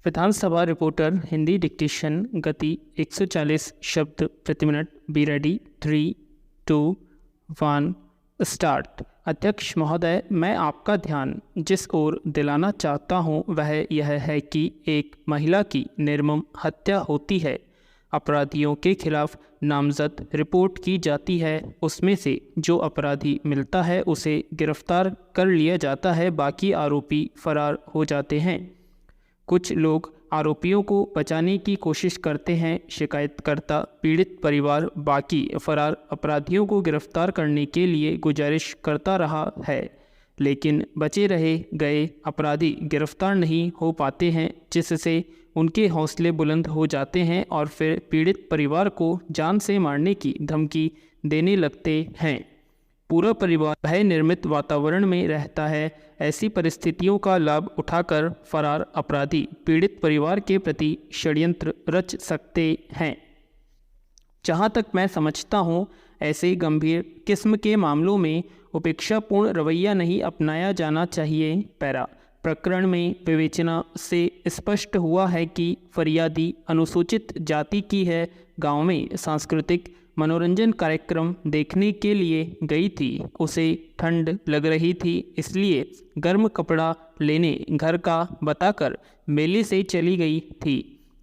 विधानसभा reporter Hindi dictation गति 140 शब्द प्रति मिनट। Be ready. 3, 2, 1 स्टार्ट। अध्यक्ष महोदय, मैं आपका ध्यान जिस ओर दिलाना चाहता हूं वह यह है कि एक महिला की निर्मम हत्या होती है। अपराधियों के खिलाफ नामजद रिपोर्ट की जाती है, उसमें से जो अपराधी मिलता है उसे गिरफ्तार कर लिया जाता है, बाकी आरोपी फरार हो जाते हैं। कुछ लोग आरोपियों को बचाने की कोशिश करते हैं। शिकायतकर्ता पीड़ित परिवार बाकी फरार अपराधियों को गिरफ्तार करने के लिए गुजारिश करता रहा है, लेकिन बचे रहे गए अपराधी गिरफ्तार नहीं हो पाते हैं, जिससे उनके हौसले बुलंद हो जाते हैं और फिर पीड़ित परिवार को जान से मारने की धमकी देने लगते हैं। पूरा परिवार भय निर्मित वातावरण में रहता है। ऐसी परिस्थितियों का लाभ उठाकर फरार अपराधी पीड़ित परिवार के प्रति षड्यंत्र रच सकते हैं। जहाँ तक मैं समझता हूँ, ऐसे गंभीर किस्म के मामलों में उपेक्षापूर्ण रवैया नहीं अपनाया जाना चाहिए। पैरा प्रकरण में विवेचना से स्पष्ट हुआ है कि फरियादी अनुसूचित जाति की है। गांव में सांस्कृतिक मनोरंजन कार्यक्रम देखने के लिए गई थी। उसे ठंड लग रही थी, इसलिए गर्म कपड़ा लेने घर का बताकर मेले से चली गई थी।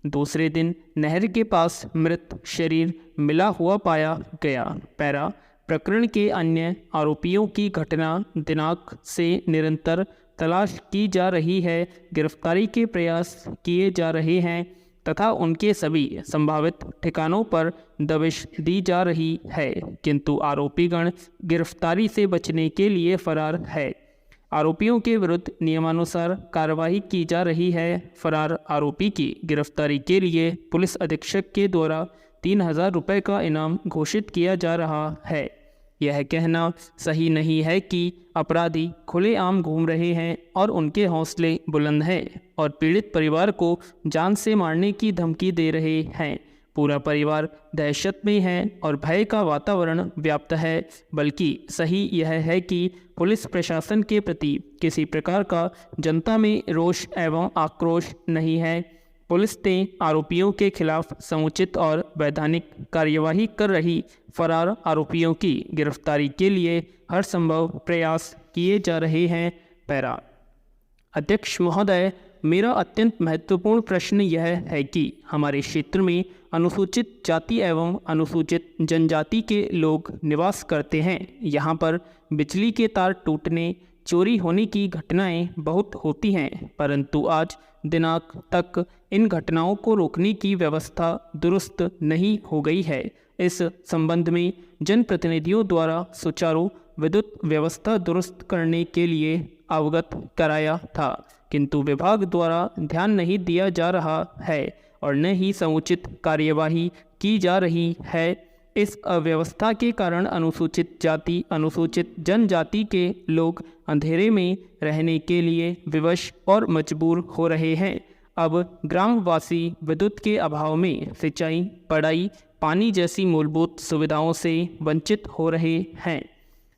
दूसरे दिन नहर के पास मृत शरीर मिला हुआ पाया गया। पैरा प्रकरण के अन्य आरोपियों की घटना दिनांक से निरंतर तलाश की जा रही है। गिरफ्तारी के प्रयास किए जा रहे हैं तथा उनके सभी संभावित ठिकानों पर दबिश दी जा रही है, किंतु आरोपीगण गिरफ्तारी से बचने के लिए फरार है। आरोपियों के विरुद्ध नियमानुसार कार्रवाई की जा रही है। फरार आरोपी की गिरफ्तारी के लिए पुलिस अधीक्षक के द्वारा 3000 रुपये का इनाम घोषित किया जा रहा है। यह कहना सही नहीं है कि अपराधी खुलेआम घूम रहे हैं और उनके हौसले बुलंद हैं और पीड़ित परिवार को जान से मारने की धमकी दे रहे हैं। पूरा परिवार दहशत में है और भय का वातावरण व्याप्त है। बल्कि सही यह है कि पुलिस प्रशासन के प्रति किसी प्रकार का जनता में रोष एवं आक्रोश नहीं है। पुलिस ने आरोपियों के खिलाफ समुचित और वैधानिक कार्यवाही कर रही। फरार आरोपियों की गिरफ्तारी के लिए हर संभव प्रयास किए जा रहे हैं। पैरा अध्यक्ष महोदय, मेरा अत्यंत महत्वपूर्ण प्रश्न यह है कि हमारे क्षेत्र में अनुसूचित जाति एवं अनुसूचित जनजाति के लोग निवास करते हैं। यहाँ पर बिजली के तार टूटने, चोरी होने की घटनाएं बहुत होती हैं, परंतु आज दिनांक तक इन घटनाओं को रोकने की व्यवस्था दुरुस्त नहीं हो गई है। इस संबंध में जनप्रतिनिधियों द्वारा सुचारू विद्युत व्यवस्था दुरुस्त करने के लिए अवगत कराया था, किंतु विभाग द्वारा ध्यान नहीं दिया जा रहा है और न ही समुचित कार्यवाही की जा रही है। इस अव्यवस्था के कारण अनुसूचित जाति, अनुसूचित जनजाति के लोग अंधेरे में रहने के लिए विवश और मजबूर हो रहे हैं। अब ग्रामवासी विद्युत के अभाव में सिंचाई, पढ़ाई, पानी जैसी मूलभूत सुविधाओं से वंचित हो रहे हैं।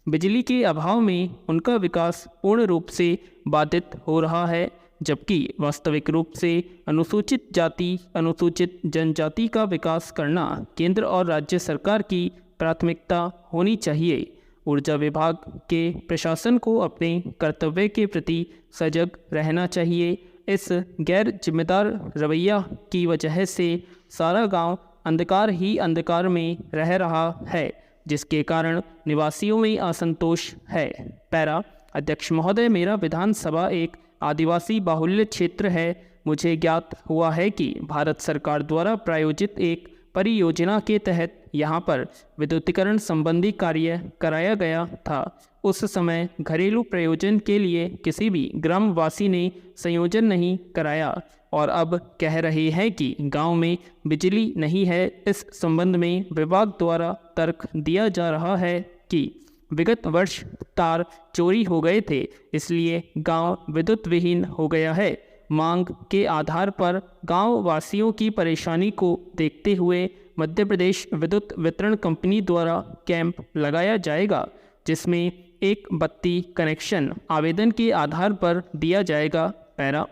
बिजली के अभाव में उनका विकास पूर्ण रूप से बाधित हो रहा है, जबकि वास्तविक रूप से अनुसूचित जाति, अनुसूचित जनजाति का विकास करना केंद्र और राज्य सरकार की प्राथमिकता होनी चाहिए। ऊर्जा विभाग के प्रशासन को अपने कर्तव्य के प्रति सजग रहना चाहिए। इस गैर जिम्मेदार रवैया की वजह से सारा गांव अंधकार ही अंधकार में रह रहा है, जिसके कारण निवासियों में असंतोष है। पैरा अध्यक्ष महोदय, मेरा विधानसभा एक आदिवासी बाहुल्य क्षेत्र है। मुझे ज्ञात हुआ है कि भारत सरकार द्वारा प्रायोजित एक परियोजना के तहत यहाँ पर विद्युतीकरण संबंधी कार्य कराया गया था। उस समय घरेलू प्रयोजन के लिए किसी भी ग्रामवासी ने संयोजन नहीं कराया और अब कह रहे हैं कि गांव में बिजली नहीं है। इस संबंध में विभाग द्वारा तर्क दिया जा रहा है कि विगत वर्ष तार चोरी हो गए थे, इसलिए गांव विद्युत विहीन हो गया है। मांग के आधार पर गांव वासियों की परेशानी को देखते हुए मध्य प्रदेश विद्युत वितरण कंपनी द्वारा कैंप लगाया जाएगा, जिसमें एक बत्ती कनेक्शन आवेदन के आधार पर दिया जाएगा। पैरा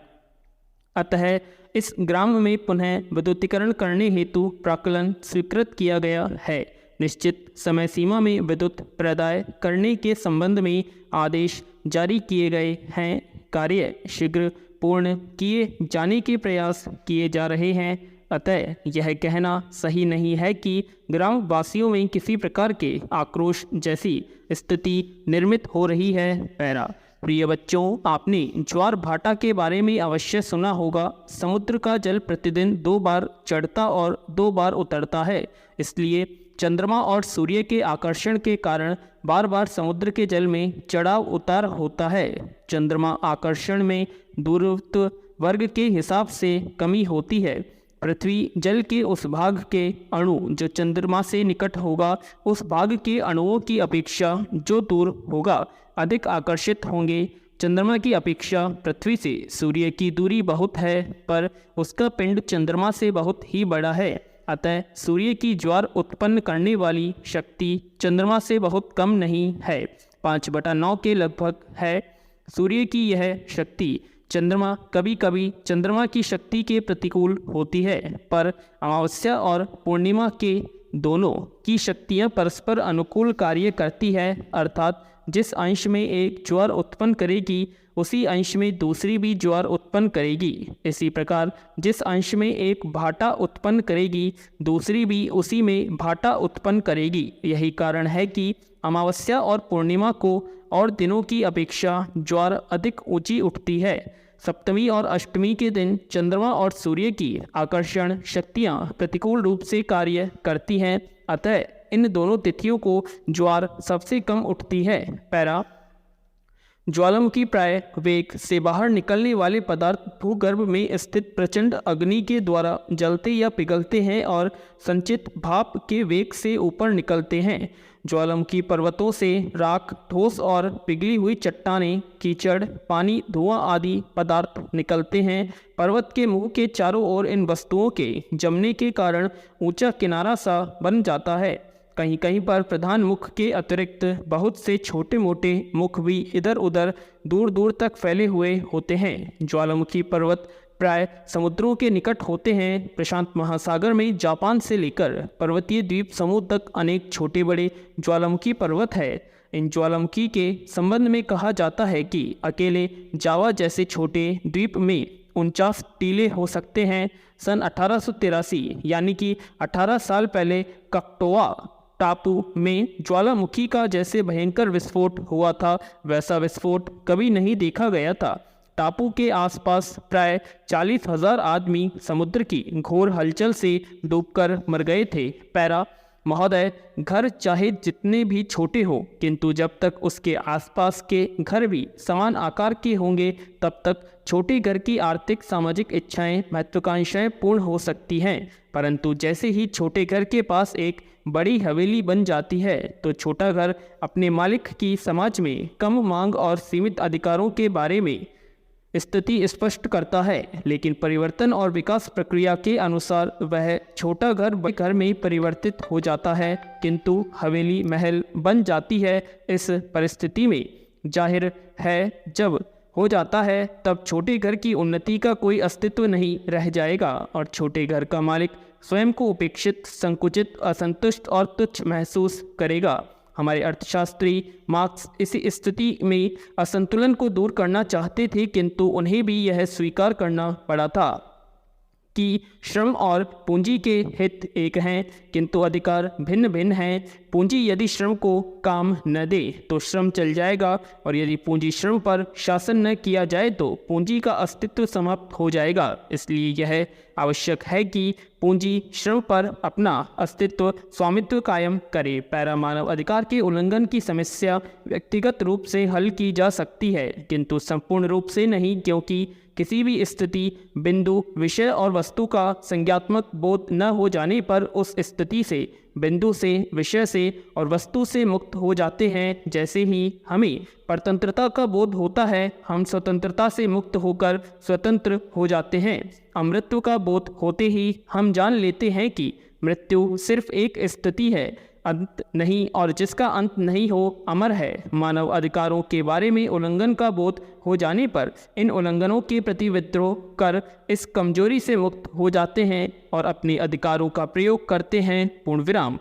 अतः इस ग्राम में पुनः विद्युतीकरण करने हेतु प्राक्कलन स्वीकृत किया गया है। निश्चित समय सीमा में विद्युत प्रदाय करने के संबंध में आदेश जारी किए गए हैं। कार्य शीघ्र पूर्ण किए जाने के प्रयास किए जा रहे हैं। अतः यह कहना सही नहीं है कि ग्राम वासियों में किसी प्रकार के आक्रोश जैसी स्थिति निर्मित हो रही है। पैरा। प्रिय बच्चों, आपने ज्वार भाटा के बारे में अवश्य सुना होगा। समुद्र का जल प्रतिदिन 2 बार चढ़ता और 2 बार उतरता है। इसलिए चंद्रमा और सूर्य के आकर्षण के कारण बार बार समुद्र के जल में चढ़ाव उतार होता है। चंद्रमा आकर्षण में दूरत्व वर्ग के हिसाब से कमी होती है। पृथ्वी जल के उस भाग के अणु जो चंद्रमा से निकट होगा, उस भाग के अणुओं की अपेक्षा जो दूर होगा अधिक आकर्षित होंगे। चंद्रमा की अपेक्षा पृथ्वी से सूर्य की दूरी बहुत है, पर उसका पिंड चंद्रमा से बहुत ही बड़ा है। अतः सूर्य की ज्वार उत्पन्न करने वाली शक्ति चंद्रमा से बहुत कम नहीं है, 5/9 के लगभग है। सूर्य की यह शक्ति चंद्रमा कभी कभी चंद्रमा की शक्ति के प्रतिकूल होती है, पर अमावस्या और पूर्णिमा के दोनों की शक्तियां परस्पर अनुकूल कार्य करती है। अर्थात जिस अंश में एक ज्वार उत्पन्न करेगी उसी अंश में दूसरी भी ज्वार उत्पन्न करेगी। इसी प्रकार जिस अंश में एक भाटा उत्पन्न करेगी दूसरी भी उसी में भाटा उत्पन्न करेगी। यही कारण है कि अमावस्या और पूर्णिमा को और दिनों की अपेक्षा ज्वार अधिक ऊंची उठती है। सप्तमी और अष्टमी के दिन चंद्रमा और सूर्य की आकर्षण शक्तियाँ प्रतिकूल रूप से कार्य करती हैं। अतः इन दोनों तिथियों को ज्वार सबसे कम उठती है। पैरा। ज्वालामुखी प्राय वेग से बाहर निकलने वाले पदार्थ भूगर्भ में स्थित प्रचंड अग्नि के द्वारा जलते या पिघलते हैं और संचित भाप के वेग से ऊपर निकलते हैं। ज्वालामुखी पर्वतों से राख, ठोस और पिघली हुई चट्टानें, कीचड़, पानी, धुआं आदि पदार्थ निकलते हैं। पर्वत के मुंह के चारों ओर इन वस्तुओं के जमने के कारण ऊंचा किनारा सा बन जाता है। कहीं कहीं पर प्रधान मुख के अतिरिक्त बहुत से छोटे मोटे मुख भी इधर उधर दूर दूर तक फैले हुए होते हैं। ज्वालामुखी पर्वत प्राय समुद्रों के निकट होते हैं। प्रशांत महासागर में जापान से लेकर पर्वतीय द्वीप समूह तक अनेक छोटे बड़े ज्वालामुखी पर्वत है। इन ज्वालामुखी के संबंध में कहा जाता है कि अकेले जावा जैसे छोटे द्वीप में 49 टीले हो सकते हैं। सन 1883 यानी कि 18 साल पहले ककटोआ टापू में ज्वालामुखी का जैसे भयंकर विस्फोट हुआ था, वैसा विस्फोट कभी नहीं देखा गया था। टापू के आसपास प्राय 40,000 आदमी समुद्र की घोर हलचल से डूबकर मर गए थे। पैरा। महोदय, घर चाहे जितने भी छोटे हो, किंतु जब तक उसके आसपास के घर भी समान आकार के होंगे तब तक छोटे घर की आर्थिक सामाजिक इच्छाएं महत्वाकांक्षाएं पूर्ण हो सकती हैं। परंतु जैसे ही छोटे घर के पास एक बड़ी हवेली बन जाती है तो छोटा घर अपने मालिक की समाज में कम मांग और सीमित अधिकारों के बारे में स्थिति स्पष्ट करता है। लेकिन परिवर्तन और विकास प्रक्रिया के अनुसार वह छोटा घर बड़े घर में परिवर्तित हो जाता है, किंतु हवेली महल बन जाती है। इस परिस्थिति में जाहिर है जब हो जाता है तब छोटे घर की उन्नति का कोई अस्तित्व नहीं रह जाएगा और छोटे घर का मालिक स्वयं को उपेक्षित, संकुचित, असंतुष्ट और तुच्छ महसूस करेगा। हमारे अर्थशास्त्री मार्क्स इसी स्थिति में असंतुलन को दूर करना चाहते थे, किंतु उन्हें भी यह स्वीकार करना पड़ा था कि श्रम और पूंजी के हित एक हैं, किंतु अधिकार भिन्न भिन्न हैं। पूंजी यदि श्रम को काम न दे तो श्रम चल जाएगा, और यदि पूंजी श्रम पर शासन न किया जाए तो पूंजी का अस्तित्व समाप्त हो जाएगा। इसलिए यह आवश्यक है कि पूंजी श्रम पर अपना अस्तित्व, स्वामित्व कायम करे। पैरा। मानव अधिकार के उल्लंघन की समस्या व्यक्तिगत रूप से हल की जा सकती है, किंतु संपूर्ण रूप से नहीं, क्योंकि किसी भी स्थिति, बिंदु, विषय और वस्तु का संज्ञात्मक बोध न हो जाने पर उस स्थिति से, बिंदु से, विषय से और वस्तु से मुक्त हो जाते हैं। जैसे ही हमें परतंत्रता का बोध होता है, हम स्वतंत्रता से मुक्त होकर स्वतंत्र हो जाते हैं। अमृत्यु का बोध होते ही हम जान लेते हैं कि मृत्यु सिर्फ एक स्थिति है, अंत नहीं और जिसका अंत नहीं हो अमर है। मानव अधिकारों के बारे में उल्लंघन का बोध हो जाने पर इन उल्लंघनों के प्रति विद्रोह कर इस कमजोरी से मुक्त हो जाते हैं और अपने अधिकारों का प्रयोग करते हैं। पूर्ण विराम।